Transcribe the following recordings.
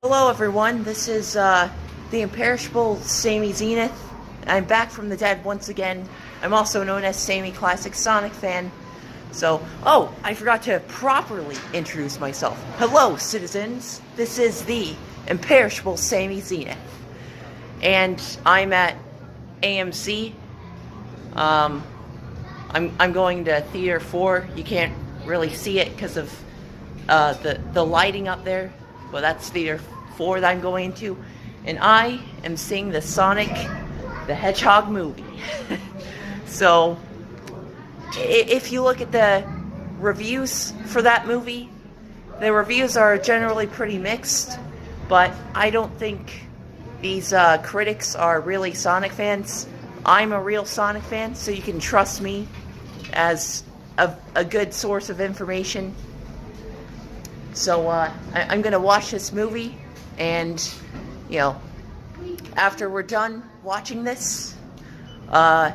Hello everyone, this is the imperishable Sammy Zenith. I'm back from the dead once again. I'm also known as Sammy Classic Sonic Fan. Oh, I forgot to properly introduce myself. Hello citizens, this is the imperishable Sammy Zenith. And I'm at AMC. I'm going to Theater 4. You can't really see it because of the lighting up there. Well, that's Theater 4 that I'm going to, and I am seeing the Sonic the Hedgehog movie. So, if you look at the reviews for that movie, the reviews are generally pretty mixed, but I don't think these critics are really Sonic fans. I'm a real Sonic fan, so you can trust me as a good source of information. So, I'm going to watch this movie, and, you know, after we're done watching this, well,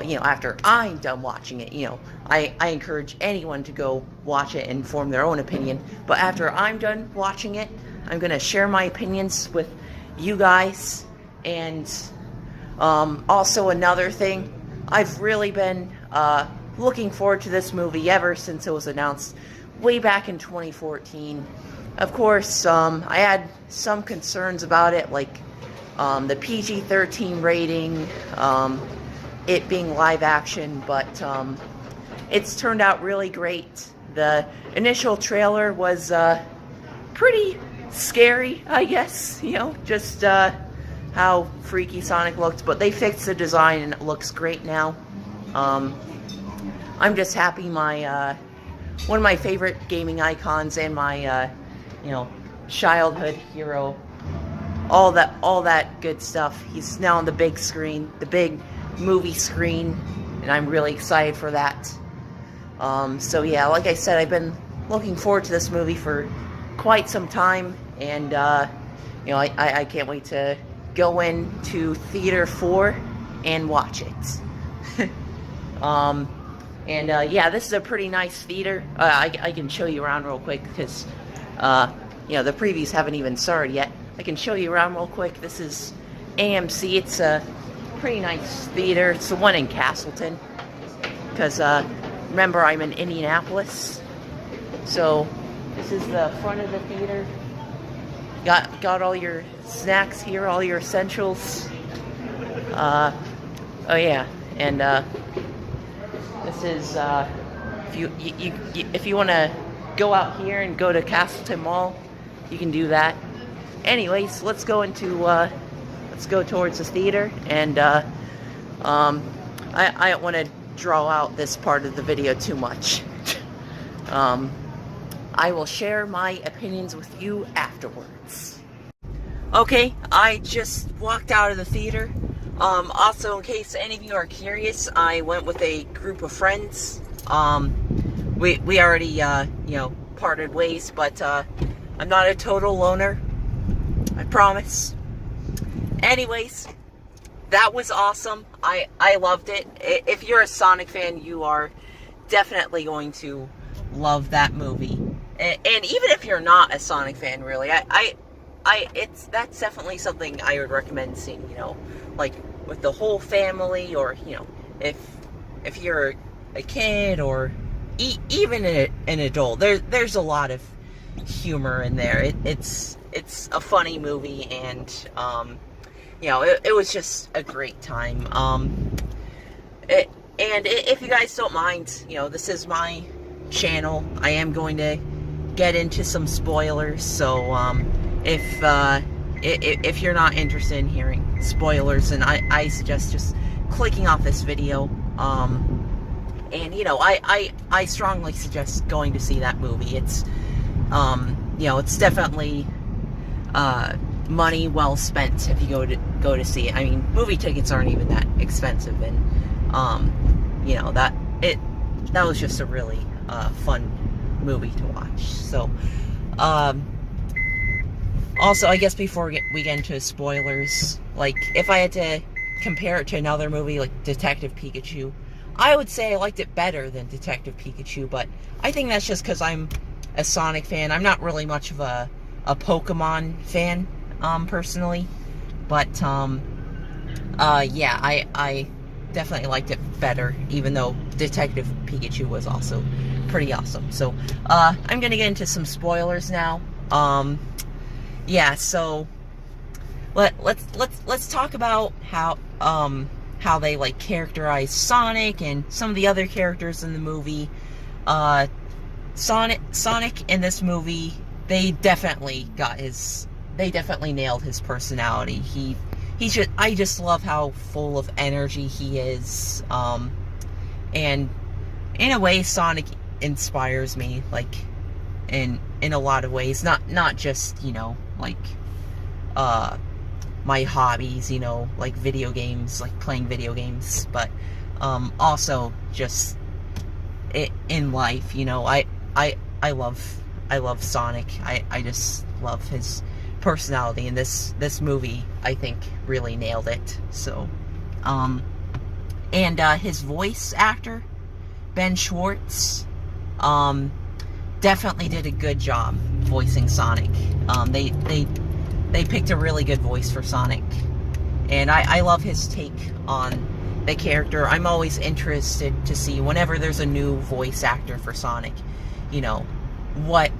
you know, after I'm done watching it, you know, I encourage anyone to go watch it and form their own opinion, but after I'm done watching it, I'm going to share my opinions with you guys. And, also another thing, I've really been, looking forward to this movie ever since it was announced way back in 2014. Of course, I had some concerns about it, like the PG-13 rating, it being live action, but it's turned out really great. The initial trailer was pretty scary, I guess, you know, just how freaky Sonic looked, but they fixed the design and it looks great now. I'm just happy my one of my favorite gaming icons and my you know, childhood hero, all that good stuff, he's now on the big screen, the big movie screen, and I'm really excited for that. So yeah, like I said, I've been looking forward to this movie for quite some time, and you know, I can't wait to go into Theater 4 and watch it. Yeah, this is a pretty nice theater. I can show you around real quick because, you know, the previews haven't even started yet. I can show you around real quick. This is AMC. It's a pretty nice theater. It's the one in Castleton. Because, remember, I'm in Indianapolis. So, this is the front of the theater. Got all your snacks here, all your essentials. Oh yeah, and, this is, if you want to go out here and go to Castleton Mall, you can do that. Anyways, let's go towards the theater, and, I don't want to draw out this part of the video too much. I will share my opinions with you afterwards. Okay, I just walked out of the theater. Also, in case any of you are curious, I went with a group of friends. We already, you know, parted ways, but, I'm not a total loner. I promise. Anyways, that was awesome. I loved it. If you're a Sonic fan, you are definitely going to love that movie. And even if you're not a Sonic fan, really, that's definitely something I would recommend seeing, you know, like with the whole family, or, you know, if you're a kid, or even an adult. There's a lot of humor in there. It's a funny movie, and you know, it was just a great time. And if you guys don't mind, you know, this is my channel. I am going to get into some spoilers, so if you're not interested in hearing spoilers, then I suggest just clicking off this video. And, you know, I strongly suggest going to see that movie. It's, you know, it's definitely money well spent if you go to see it. I mean, movie tickets aren't even that expensive, and you know, that was just a really fun movie to watch. So, also, I guess before we get into spoilers, like, if I had to compare it to another movie like Detective Pikachu, I would say I liked it better than Detective Pikachu, but I think that's just because I'm a Sonic fan. I'm not really much of a a Pokemon fan, personally. But, yeah, I definitely liked it better, even though Detective Pikachu was also pretty awesome. So, I'm gonna get into some spoilers now. Yeah, so let's talk about how they like characterize Sonic and some of the other characters in the movie. Sonic in this movie, they definitely nailed his personality. I just love how full of energy he is. And in a way, Sonic inspires me, like, in a lot of ways. Not just, you know, like, my hobbies, you know, like video games, like playing video games, but, also just in life, you know, I love Sonic. I just love his personality, and this movie, I think, really nailed it. So, and his voice actor, Ben Schwartz, definitely did a good job voicing Sonic. They picked a really good voice for Sonic, and I love his take on the character. I'm always interested to see, whenever there's a new voice actor for Sonic, you know, what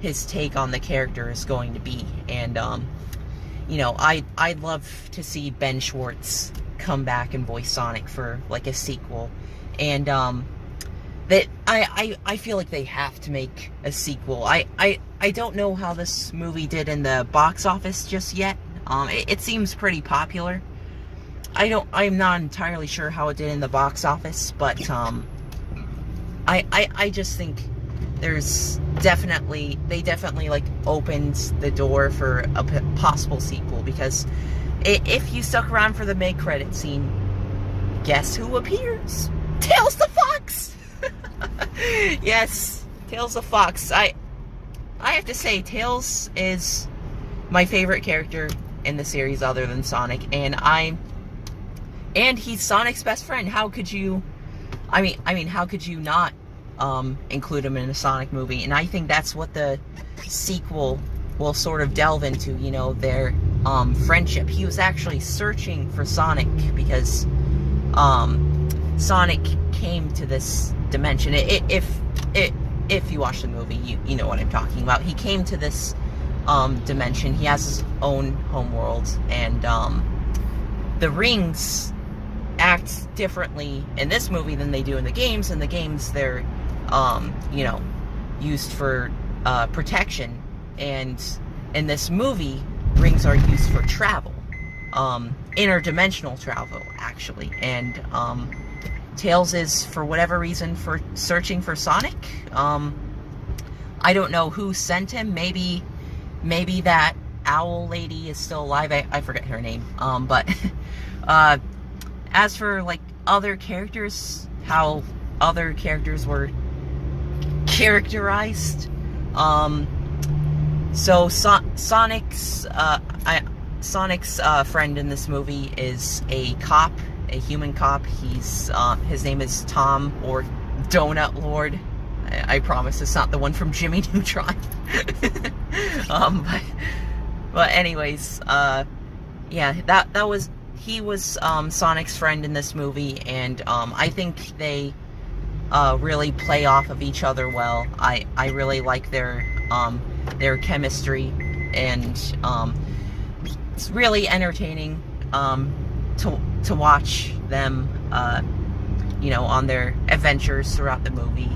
his take on the character is going to be. And, you know, I'd love to see Ben Schwartz come back and voice Sonic for, like, a sequel. And, that I feel like they have to make a sequel. I don't know how this movie did in the box office just yet. It seems pretty popular. I'm not entirely sure how it did in the box office, but, I just think they definitely, like, opened the door for a possible sequel, because if you stuck around for the mid-credit scene, guess who appears? Tails the Fox! Yes, Tails the Fox. I have to say, Tails is my favorite character in the series other than Sonic, and he's Sonic's best friend. How could you, I mean, how could you not include him in a Sonic movie? And I think that's what the sequel will sort of delve into, you know, their friendship. He was actually searching for Sonic because Sonic came to this dimension. If you watch the movie, you know what I'm talking about. He came to this dimension. He has his own homeworld, and the rings act differently in this movie than they do in the games. In the games, they're you know, used for protection, and in this movie, rings are used for travel, interdimensional travel, actually. And Tails is, for whatever reason, searching for Sonic. I don't know who sent him. Maybe that owl lady is still alive. I forget her name. But as for, like, other characters, how other characters were characterized, so Sonic's friend in this movie is a cop, a human cop. His name is Tom, or Donut Lord. I promise it's not the one from Jimmy Neutron. But anyways, yeah, he was Sonic's friend in this movie, and I think they really play off of each other well. I really like their chemistry, and it's really entertaining to watch them, you know, on their adventures throughout the movie.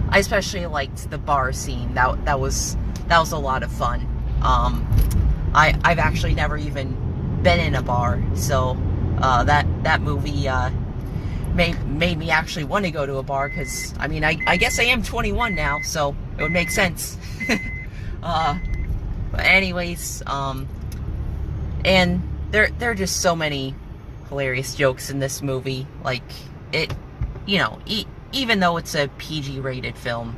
I especially liked the bar scene. That was a lot of fun. I've actually never even been in a bar, so that movie made me actually want to go to a bar, because I mean, I guess I am 21 now, so it would make sense. But anyways, and there are just so many hilarious jokes in this movie. Like, it, you know, even though it's a PG rated film,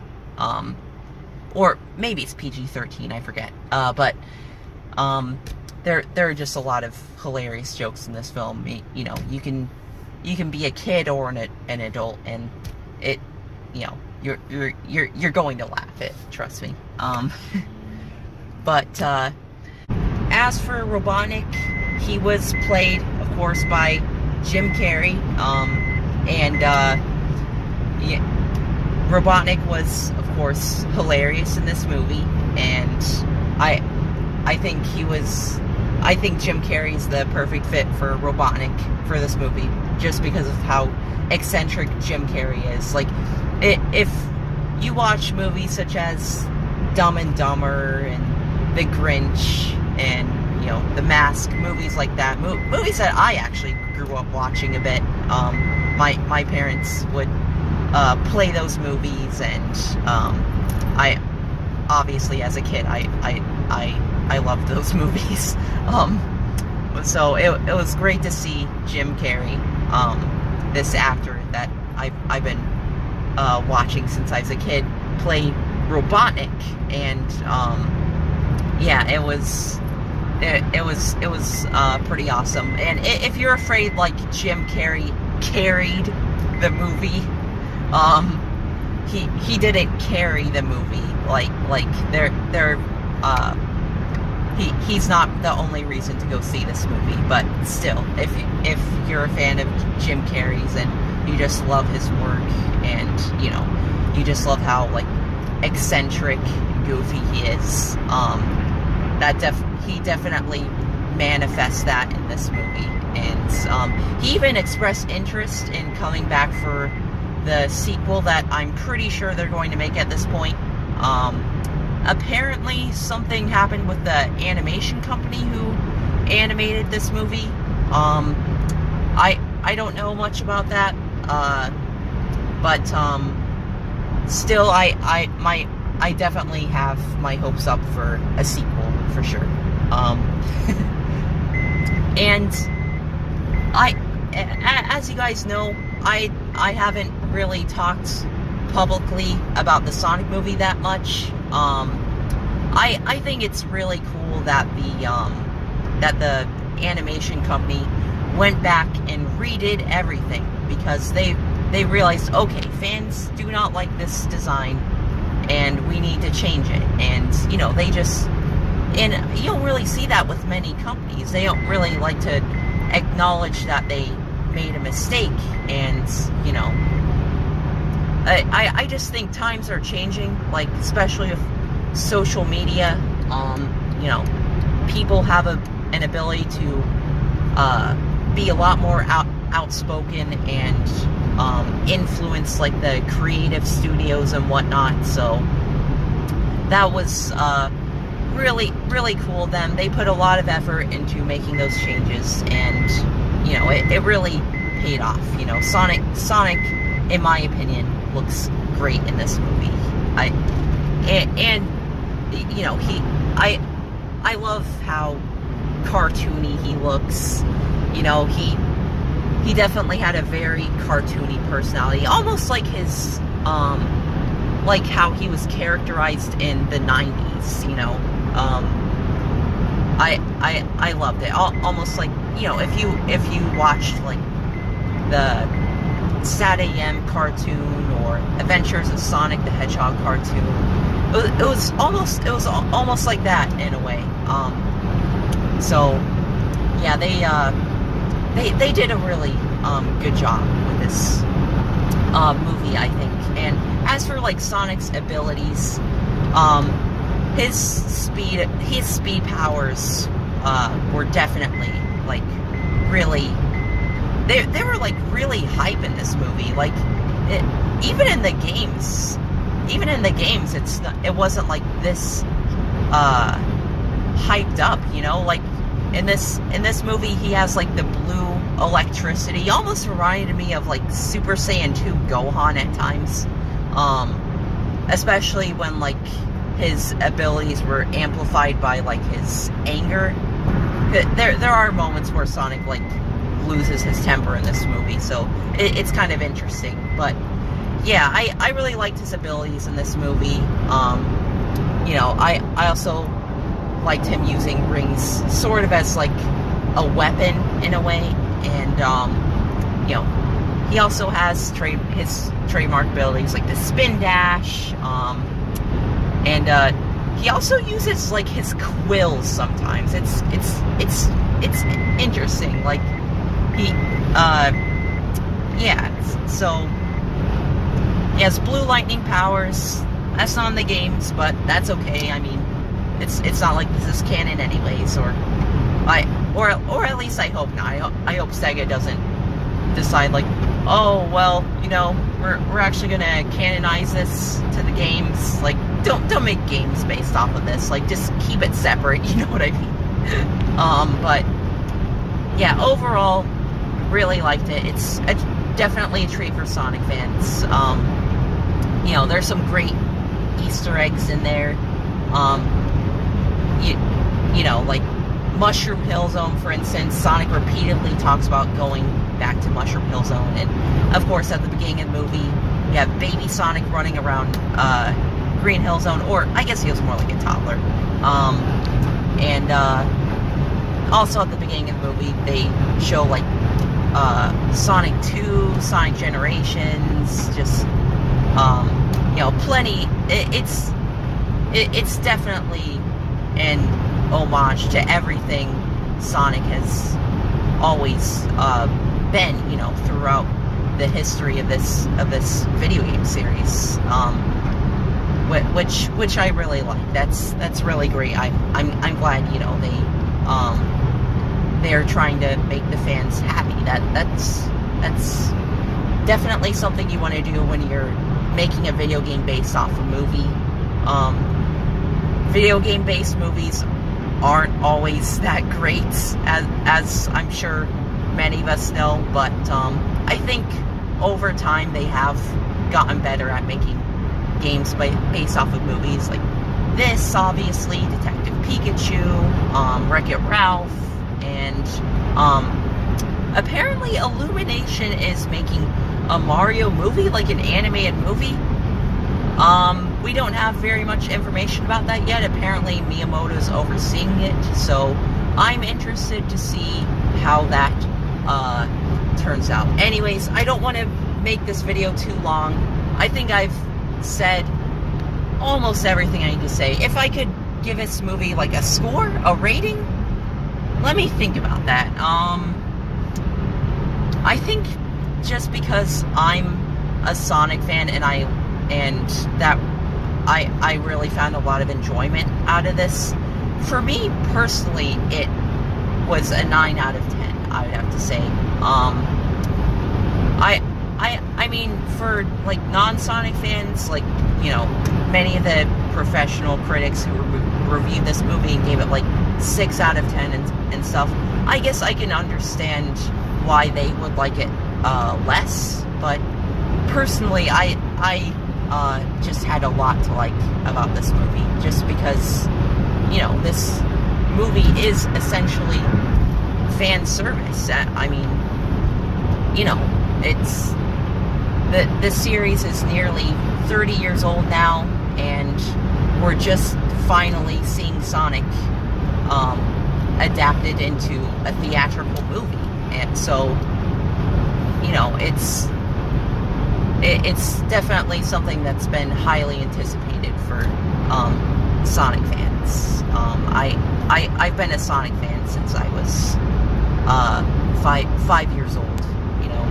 or maybe it's PG-13, I forget, but there are just a lot of hilarious jokes in this film. You know, you can be a kid or an adult, and you know, you're going to laugh it, trust me. But as for Robotnik, he was played, of course, by Jim Carrey, and Robotnik was, of course, hilarious in this movie, and I think Jim Carrey's the perfect fit for Robotnik for this movie, just because of how eccentric Jim Carrey is. Like, if you watch movies such as Dumb and Dumber and The Grinch and, you know, The Mask, movies like that, movies that I actually grew up watching a bit. My parents would play those movies, and I obviously, as a kid, I loved those movies. So it was great to see Jim Carrey, this actor that I've been watching since I was a kid, play Robotnik, and yeah, it was pretty awesome. And if you're afraid, like, Jim Carrey carried the movie, he didn't carry the movie. He's not the only reason to go see this movie, but still, if you're a fan of Jim Carrey's and you just love his work, and, you know, you just love how, like, eccentric, goofy he is, he definitely manifests that in this movie. And he even expressed interest in coming back for the sequel that I'm pretty sure they're going to make at this point. Apparently something happened with the animation company who animated this movie. I don't know much about that, but still, I definitely have my hopes up for a sequel, for sure. And as you guys know, I haven't really talked publicly about the Sonic movie that much. I think it's really cool that the animation company went back and redid everything, because they realized, okay, fans do not like this design, and we need to change it. And, you know, and you don't really see that with many companies. They don't really like to acknowledge that they made a mistake. And, you know, I just think times are changing, like, especially with social media. You know, people have an ability to be a lot more outspoken and influence, like, the creative studios and whatnot. So that was really, really cool of them. They put a lot of effort into making those changes, and, you know, it really paid off. You know, Sonic, in my opinion, looks great in this movie. And you know, I love how cartoony he looks. You know, he definitely had a very cartoony personality, almost like his like how he was characterized in the 90s, you know. I loved it. Almost like, you know, if you watched, like, the Sat AM cartoon or Adventures of Sonic the Hedgehog cartoon, it was almost like that in a way. So yeah, they did a really good job with this movie, I think. And as for, like, Sonic's abilities, his speed powers were definitely, like, really, they were, like, really hype in this movie. Like, even in the games, it wasn't, like, this hyped up, you know. Like, in this movie, he has, like, the blue electricity. He almost reminded me of, like, Super Saiyan 2 Gohan at times, especially when, like, his abilities were amplified by, like, his anger. There are moments where Sonic, like, loses his temper in this movie, so it's kind of interesting. But yeah, I really liked his abilities in this movie. You know, I also liked him using rings sort of as, like, a weapon in a way. And you know, he also has his trademark abilities like the spin dash, and he also uses like his quills sometimes. It's interesting. Like he, yeah. So he has blue lightning powers. That's not in the games, but that's okay. I mean, it's not like this is canon anyways, or at least I hope not. I hope Sega doesn't decide like, oh well, you know, we're actually gonna canonize this to the games. Like, don't make games based off of this. Like, just keep it separate. You know what I mean? But yeah, overall, really liked it. It's definitely a treat for Sonic fans. You know, there's some great Easter eggs in there. You know, like Mushroom Hill Zone, for instance. Sonic repeatedly talks about going back to Mushroom Hill Zone, and of course at the beginning of the movie you have baby Sonic running around Green Hill Zone, or I guess he was more like a toddler. And also at the beginning of the movie they show like Sonic 2, Sonic Generations, just you know, plenty. It's definitely an homage to everything Sonic has always been, you know, throughout the history of this video game series, which I really like. That's really great. I'm glad, you know, they're trying to make the fans happy. That's definitely something you want to do when you're making a video game based off a movie. Video game based movies aren't always that great, as I'm sure many of us know, but I think over time they have gotten better at making games based off of movies like this, obviously, Detective Pikachu, Wreck-It Ralph, and apparently Illumination is making a Mario movie, like an animated movie. We don't have very much information about that yet. Apparently Miyamoto's overseeing it, so I'm interested to see how that turns out. Anyways, I don't want to make this video too long. I think I've said almost everything I need to say. If I could give this movie like a score, a rating, let me think about that. I think just because I'm a Sonic fan and I really found a lot of enjoyment out of this. For me personally, it was a 9 out of 10, I would have to say. I mean, for like non-Sonic fans, like, you know, many of the professional critics who reviewed this movie and gave it like 6 out of 10 and stuff, I guess I can understand why they would like it less, but personally, I just had a lot to like about this movie, just because, you know, this movie is essentially fan service. I mean, you know, it's the series is nearly 30 years old now, and we're just finally seeing Sonic adapted into a theatrical movie, and so, you know, it's definitely something that's been highly anticipated for Sonic fans. I've been a Sonic fan since I was 5 years old. You know,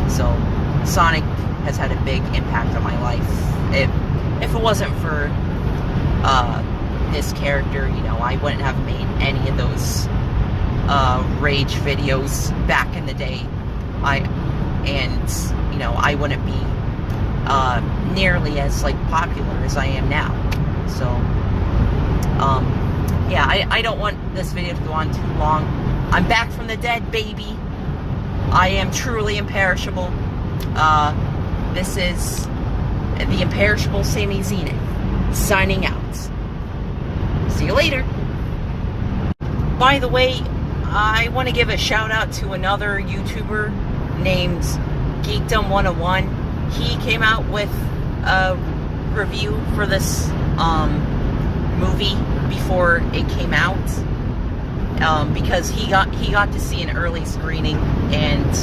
so Sonic has had a big impact on my life. If it wasn't for this character, you know, I wouldn't have made any of those Rage videos back in the day. You know, I wouldn't be nearly as like popular as I am now. So yeah, I don't want this video to go on too long. I'm back from the dead, baby. I am truly imperishable. This is the imperishable Sammy Zenith signing out. See you later. By the way, I want to give a shout out to another YouTuber named Geekdom 101. He came out with a review for this movie before it came out, because he got to see an early screening, and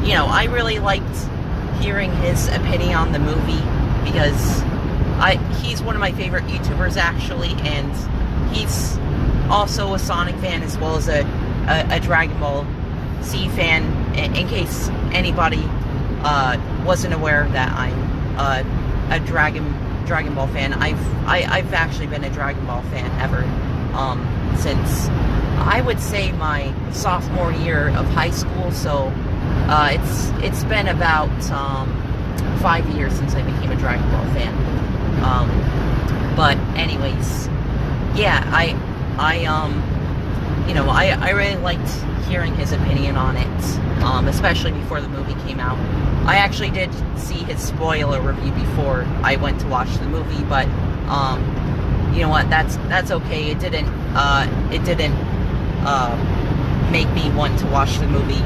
you know, I really liked hearing his opinion on the movie, because he's one of my favorite YouTubers, actually, and he's also a Sonic fan as well as a Dragon Ball Z fan, in case anybody wasn't aware that I'm a Dragon Ball fan. I've actually been a Dragon Ball fan ever since, I would say, my sophomore year of high school. So it's been about 5 years since I became a Dragon Ball fan. But anyways, yeah, you know, I really liked hearing his opinion on it, especially before the movie came out. I actually did see his spoiler review before I went to watch the movie, but you know what? That's okay. It didn't make me want to watch the movie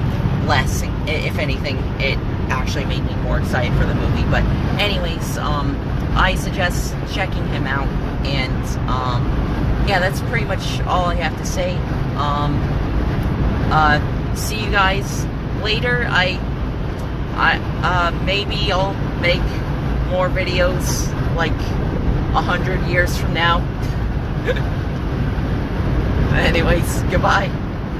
less. If anything, it actually made me more excited for the movie. But anyways, I suggest checking him out, and yeah, that's pretty much all I have to say. See you guys later. Maybe I'll make more videos like 100 years from now. Anyways, goodbye.